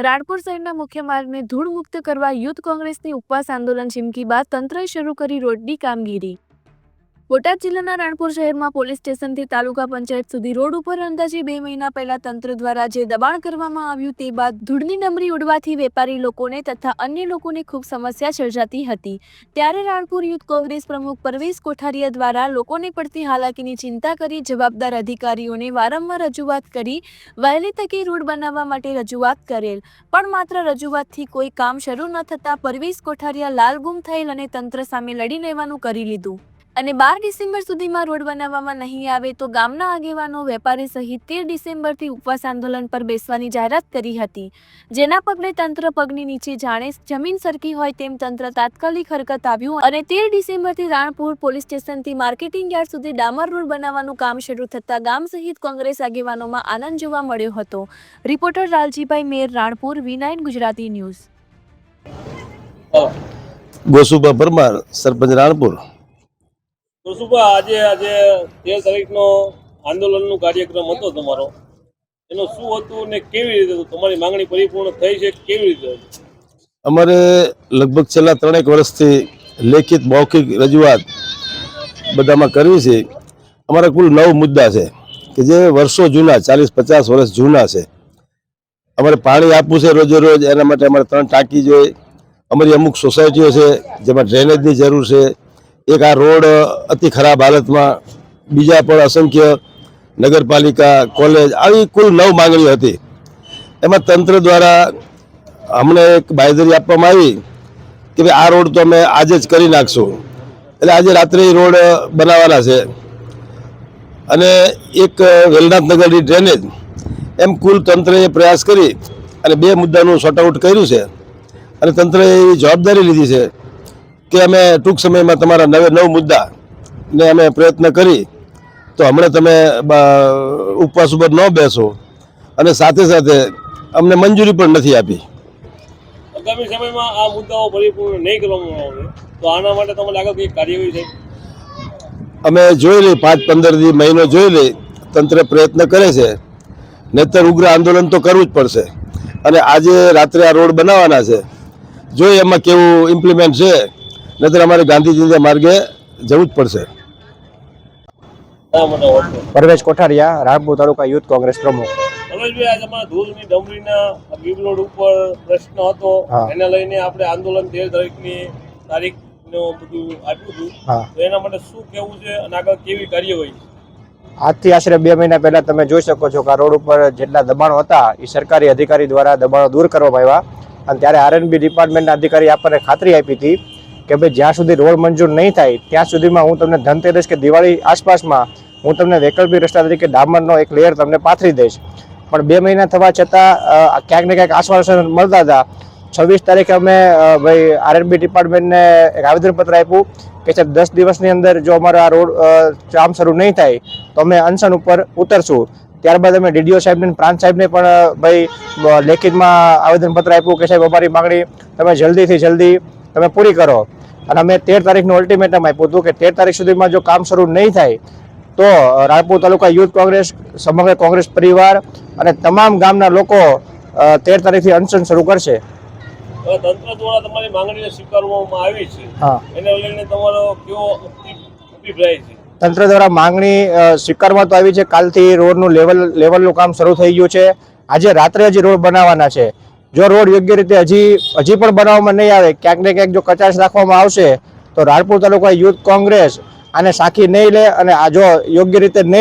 રાણપુર શહેરના મુખ્ય માર્ગને ધૂળમુક્ત કરવા યુથ કોંગ્રેસની ઉપવાસ આંદોલન ચીમકી બાદ તંત્રએ શરૂ કરી રોડની કામગીરી। બોટાદ જિલ્લાના રાણપુર શહેરમાં પોલીસ સ્ટેશનથી તાલુકા પંચાયત સુધી રોડ ઉપર અંદાજે 2 મહિના પહેલા તંત્ર દ્વારા જે દબાણ કરવામાં આવ્યું તે બાદ ધૂળની ડમરી ઉડવાથી વેપારી લોકોને તથા અન્ય લોકોને ખૂબ સમસ્યા સર્જાતી હતી। ત્યારે રાણપુર યુથ કોંગ્રેસ પ્રમુખ પરવેશ કોઠારિયા દ્વારા લોકોને પડતી હાલાકીની ચિંતા કરી જવાબદાર અધિકારીઓને વારંવાર રજૂઆત કરી વહેલી તકે રોડ બનાવવા માટે રજૂઆત કરેલ, પણ માત્ર રજૂઆતથી કોઈ કામ શરૂ ન થતાં પરવેશ કોઠારિયા લાલગુમ થયેલ અને તંત્ર સામે લડી લેવાનું કરી લીધું અને 12 ડિસેમ્બર સુધીમાં રોડ બનાવવામાં નહીં આવે તો ગામના આગેવાનો વેપારી સહિત 13 ડિસેમ્બરથી ઉપવાસ આંદોલન પર બેસવાની જાહેરાત કરી હતી, જેના પગલે તંત્ર પગની નીચે જાણે જમીન સરકી હોય તેમ તંત્ર તાત્કાલિક હરકત આવ્યું અને 13 ડિસેમ્બરથી રાણપુર પોલીસ સ્ટેશનથી માર્કેટિંગ યાર્ડ સુધી ડામર રોડ બનાવવાનું કામ શરૂ થતાં ગામ સહિત કોંગ્રેસ આગેવાનોમાં આનંદ જોવા મળ્યો હતો। રિપોર્ટર લાલજીભાઈ મેર, રાણપુર, V9 ગુજરાતી ન્યૂઝ। ગોસુભા પરમાર, સરપંચ રાણપુર। ગોસુભા, આજે 13 તારીખનો આંદોલનનો કાર્યક્રમ હતો તમારો, એનો શું હતું ને કેવી રીતે હતું? તમારી માંગણી પરિપૂર્ણ થઈ છે કેવી રીતે? અમારે લગભગ છેલ્લા 3 વર્ષથી લેખિત મૌખિક રજૂઆત બધામાં કરવી છે। અમારા કુલ 9 મુદ્દા છે કે જે વર્ષો જૂના, 40-50 વર્ષ જૂના છે। અમારે પાણી આપવું છે રોજે રોજ, એના માટે અમારે 3 ટાંકી જોઈએ। અમારી અમુક સોસાયટીઓ છે જેમાં ડ્રેનેજની જરૂર છે। એક આ રોડ અતિ ખરાબ હાલતમાં, બીજા પણ અસંખ્ય નગરપાલિકા, કોલેજ, આવી કુલ 9 માંગણીઓ હતી। એમાં તંત્ર દ્વારા અમને એક બાંયધરી આપવામાં આવી કે ભાઈ આ રોડ તો અમે આજે જ કરી નાખશું, એટલે આજે રાત્રે રોડ બનાવવાના છે। અને એક વેલનાથનગરની ડ્રેનેજ, એમ કુલ તંત્રએ પ્રયાસ કરી અને 2 મુદ્દાનું સોર્ટ આઉટ કર્યું છે અને તંત્રએ એવી જવાબદારી લીધી છે કે અમે ટૂંક સમયમાં તમારા 9 મુદ્દાને અમે પ્રયત્ન કરી તો હમણાં તમે ઉપવાસ ઉપર ન બેસો, અને સાથે સાથે અમને મંજૂરી પણ નથી આપી। આગામી સમયમાં આ મુદ્દાઓ પરિપૂર્ણ નહીં કરવામાં આવે તો આના માટે તમારે આગળ કઈ કાર્યવાહી છે? અમે જોઈ લઈ, 5-15 દી, મહિનો જોઈ લઈ, તંત્ર પ્રયત્ન કરે છે, નહીંતર ઉગ્ર આંદોલન તો કરવું જ પડશે। અને આજે રાત્રે આ રોડ બનાવવાના છે, જોઈએ એમાં કેવું ઇમ્પ્લિમેન્ટ છે, નહીતર અમારે ગાંધીજી માર્ગે જવું જ પડશે। પરવેશ કોઠારિયા, રાણપુર તાલુકા યુથ કોંગ્રેસ પ્રમુખ। પરવેશભાઈ, આજે અમારા ધૂળની ડમરીના બીબ રોડ ઉપર પ્રશ્ન હતો, એને લઈને આપણે આંદોલન 13 તારીખની તારીખનું બધું આપ્યું હતું, તો એના માટે શું કહેવું છે અને આગળ કેવી કાર્યવાહી? આજથી આશરે 2 મહિના પહેલા તમે જોઈ શકો છો કે આ રોડ ઉપર જેટલા દબાણો હતા એ સરકારી અધિકારી દ્વારા દબાણો દૂર કરવામાં આવ્યા, અને ત્યારે R&B ડિપાર્ટમેન્ટના અધિકારી આપણને ખાતરી આપી હતી કે ભાઈ જ્યાં સુધી રોડ મંજૂર નહીં થાય ત્યાં સુધીમાં હું તમને ધનતેરસ કે દિવાળી આસપાસમાં હું તમને વૈકલ્પિક રસ્તા તરીકે ડામરનો એક લેયર તમને પાથરી દઈશ। પણ 2 મહિના થવા છતાં ક્યાંક ને ક્યાંક આશ્વાસન મળતા હતા। 26 તારીખે અમે ભાઈ R&B ડિપાર્ટમેન્ટને એક આવેદનપત્ર આપ્યું કે સાહેબ 10 દિવસની અંદર જો અમારો આ રોડ કામ શરૂ નહીં થાય તો અમે અનશન ઉપર ઉતરશું। ત્યારબાદ અમે DDO સાહેબને, પ્રાંત સાહેબને પણ ભાઈ લેખિતમાં આવેદનપત્ર આપ્યું કે સાહેબ અમારી માંગણી તમે જલ્દીથી જલ્દી તમે પૂરી કરો, અને અમે 13 તારીખનું અલ્ટિમેટમ આપ્યું હતું કે 13 તારીખ સુધીમાં જો કામ શરૂ નહીં થાય તો રાણપુર તાલુકા યુથ કોંગ્રેસ, સમગ્ર કોંગ્રેસ પરિવાર અને તમામ ગામના લોકો 13 તારીખથી અનશન શરૂ કરશે। તંત્ર દ્વારા તમારી માંગણીને સ્વીકારવામાં આવી છે, એને લઈને તમારો કેવો અભિપ્રાય છે? તંત્ર દ્વારા માંગણી સ્વીકારવામાં તો આવી છે। કાલથી રોડનું લેવલનું કામ શરૂ થઈ ગયું છે। આજે રાત્રે હજી રોડ બનાવવાના છે। જો રોડ યોગ્ય રીતે હજી પણ બનાવવામાં નહીં આવે, ક્યાંક ને ક્યાંક જો કચાશ રાખવામાં આવશે તો રાણપુર તાલુકા યુથ કોંગ્રેસ આને સાખી નહીં લે, અને આ જો યોગ્ય રીતે નહીં